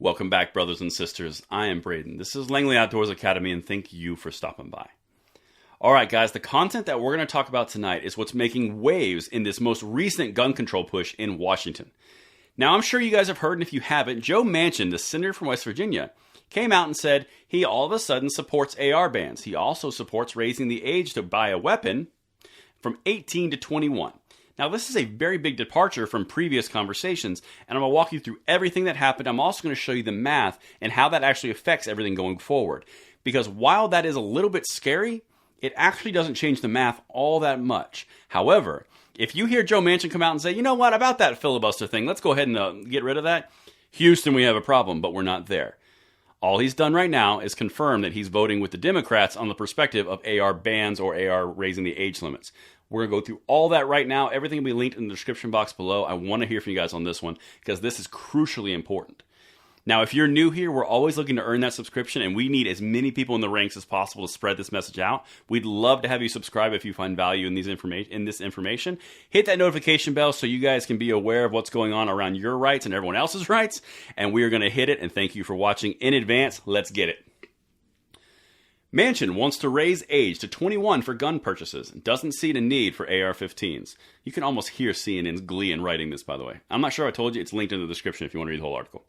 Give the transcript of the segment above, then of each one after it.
Welcome back, brothers and sisters. I am Braden. This is Langley Outdoors Academy, and thank you for stopping by. All right, guys, the content that we're going to talk about tonight is what's making waves in this most recent gun control push in Washington. Now, I'm sure you guys have heard, and if you haven't, Joe Manchin, the senator from West Virginia, came out and said he all of a sudden supports AR bans. He also supports raising the age to buy a weapon from 18 to 21. Now, this is a very big departure from previous conversations, and I'm going to walk you through everything that happened. I'm also going to show you the math and how that actually affects everything going forward. Because while that is a little bit scary, it actually doesn't change the math all that much. However, if you hear Joe Manchin come out and say, you know what, about that filibuster thing, let's go ahead and get rid of that. Houston, we have a problem, but we're not there. All he's done right now is confirm that he's voting with the Democrats on the perspective of AR bans or AR raising the age limits. We're going to go through all that right now. Everything will be linked in the description box below. I want to hear from you guys on this one because this is crucially important. Now, if you're new here, we're always looking to earn that subscription, and we need as many people in the ranks as possible to spread this message out. We'd love to have you subscribe if you find value in this information. Hit that notification bell so you guys can be aware of what's going on around your rights and everyone else's rights, and we are going to hit it, and thank you for watching in advance. Let's get it. Manchin wants to raise age to 21 for gun purchases and doesn't see the need for AR-15s. You can almost hear CNN's glee in writing this, by the way. I'm not sure I told you. It's linked in the description if you want to read the whole article.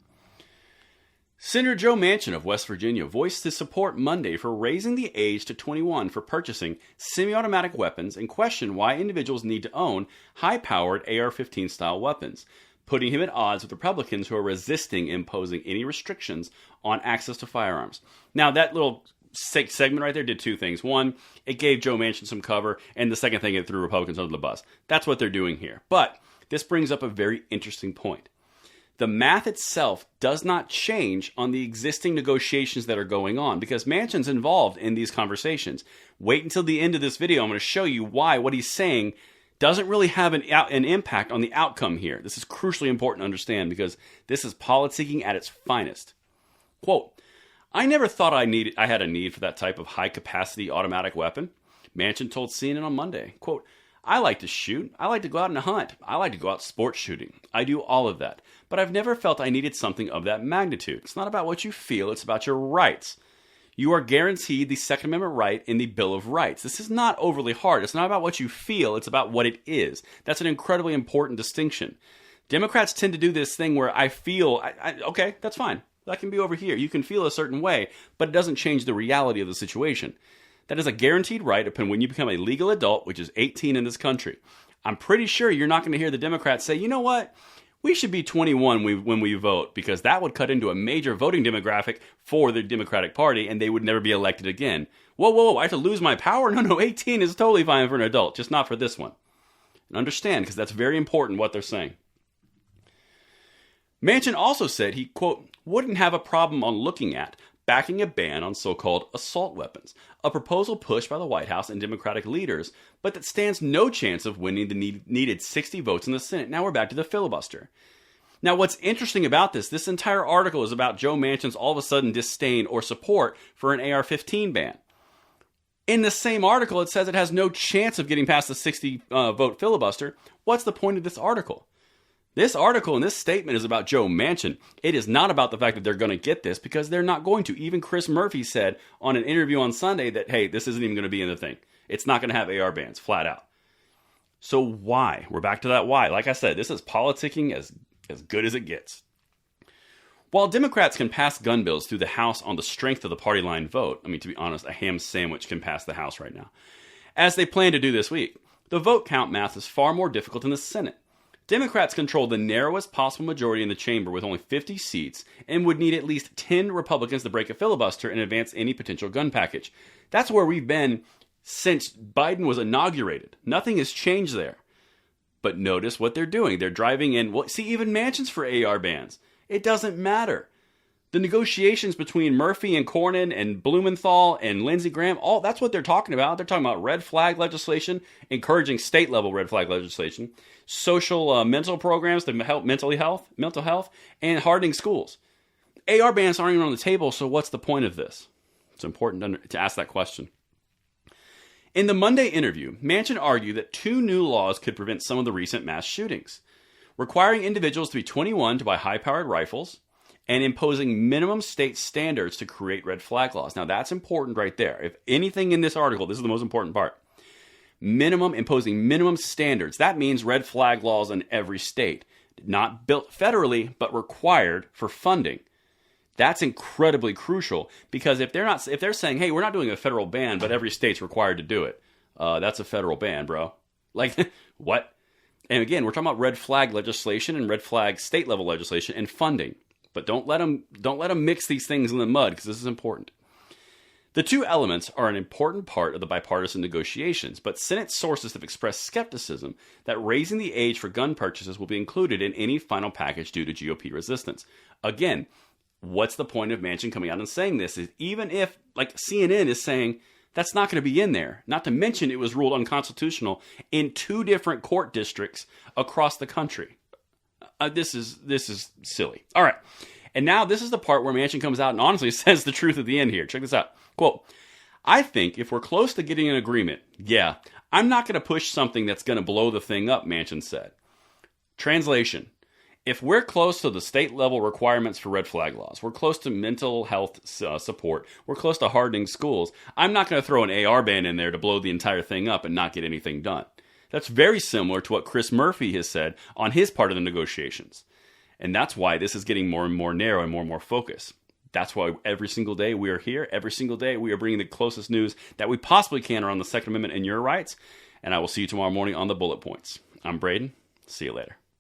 Senator Joe Manchin of West Virginia voiced his support Monday for raising the age to 21 for purchasing semi-automatic weapons and questioned why individuals need to own high-powered AR-15 style weapons, putting him at odds with Republicans who are resisting imposing any restrictions on access to firearms. Now, that little segment right there did two things. One, it gave Joe Manchin some cover, and the second thing, it threw Republicans under the bus. That's what they're doing here. But this brings up a very interesting point. The math itself does not change on the existing negotiations that are going on because Manchin's involved in these conversations. Wait until the end of this video. I'm going to show you why what he's saying doesn't really have an impact on the outcome here. This is crucially important to understand because this is politicking at its finest. Quote, I never thought I had a need for that type of high-capacity automatic weapon, Manchin told CNN on Monday. Quote, I like to shoot. I like to go out and hunt. I like to go out sports shooting. I do all of that. But I've never felt I needed something of that magnitude. It's not about what you feel. It's about your rights. You are guaranteed the Second Amendment right in the Bill of Rights. This is not overly hard. It's not about what you feel. It's about what it is. That's an incredibly important distinction. Democrats tend to do this thing where I feel, okay, that's fine. That can be over here. You can feel a certain way, but it doesn't change the reality of the situation. That is a guaranteed right upon when you become a legal adult, which is 18 in this country. I'm pretty sure you're not going to hear the Democrats say, you know what? We should be 21 when we vote, because that would cut into a major voting demographic for the Democratic Party, and they would never be elected again. Whoa, I have to lose my power? No, 18 is totally fine for an adult, just not for this one. And understand, because that's very important what they're saying. Manchin also said he, quote, wouldn't have a problem on looking at backing a ban on so-called assault weapons, a proposal pushed by the White House and Democratic leaders, but that stands no chance of winning the needed 60 votes in the Senate. Now we're back to the filibuster. Now what's interesting about this entire article is about Joe Manchin's all of a sudden disdain or support for an AR-15 ban. In the same article, it says it has no chance of getting past the 60 vote filibuster. What's the point of this article? This article and this statement is about Joe Manchin. It is not about the fact that they're going to get this, because they're not going to. Even Chris Murphy said on an interview on Sunday that, hey, this isn't even going to be in the thing. It's not going to have AR bans, flat out. So why? We're back to that why. Like I said, this is politicking as good as it gets. While Democrats can pass gun bills through the House on the strength of the party line vote, I mean, to be honest, a ham sandwich can pass the House right now, as they plan to do this week, the vote count math is far more difficult in the Senate. Democrats control the narrowest possible majority in the chamber with only 50 seats and would need at least 10 Republicans to break a filibuster and advance any potential gun package. That's where we've been since Biden was inaugurated. Nothing has changed there. But notice what they're doing. They're driving in, well, see, even Manchin's for AR bans. It doesn't matter. The negotiations between Murphy and Cornyn and Blumenthal and Lindsey Graham, all that's what they're talking about. They're talking about red flag legislation, encouraging state-level red flag legislation, social mental programs to help mental health, and hardening schools. AR bans aren't even on the table, so what's the point of this? It's important to ask that question. In the Monday interview, Manchin argued that 2 new laws could prevent some of the recent mass shootings, requiring individuals to be 21 to buy high-powered rifles and imposing minimum state standards to create red flag laws. Now, that's important right there. If anything in this article, this is the most important part. Imposing minimum standards. That means red flag laws in every state. Not built federally, but required for funding. That's incredibly crucial, because if they're saying, hey, we're not doing a federal ban, but every state's required to do it, that's a federal ban, bro. Like, what? And again, we're talking about red flag legislation and red flag state level legislation and funding. But don't let them mix these things in the mud, because this is important. The two elements are an important part of the bipartisan negotiations, but Senate sources have expressed skepticism that raising the age for gun purchases will be included in any final package due to GOP resistance. Again, what's the point of Manchin coming out and saying this? Is even if, like, CNN is saying that's not going to be in there, not to mention it was ruled unconstitutional in 2 different court districts across the country. This is silly. All right. And now this is the part where Manchin comes out and honestly says the truth at the end here. Check this out. Quote, I think if we're close to getting an agreement, yeah, I'm not going to push something that's going to blow the thing up, Manchin said. Translation. If we're close to the state level requirements for red flag laws, we're close to mental health support, we're close to hardening schools, I'm not going to throw an AR ban in there to blow the entire thing up and not get anything done. That's very similar to what Chris Murphy has said on his part of the negotiations. And that's why this is getting more and more narrow and more focus. That's why every single day we are here. Every single day we are bringing the closest news that we possibly can around the Second Amendment and your rights. And I will see you tomorrow morning on the Bullet Points. I'm Braden. See you later.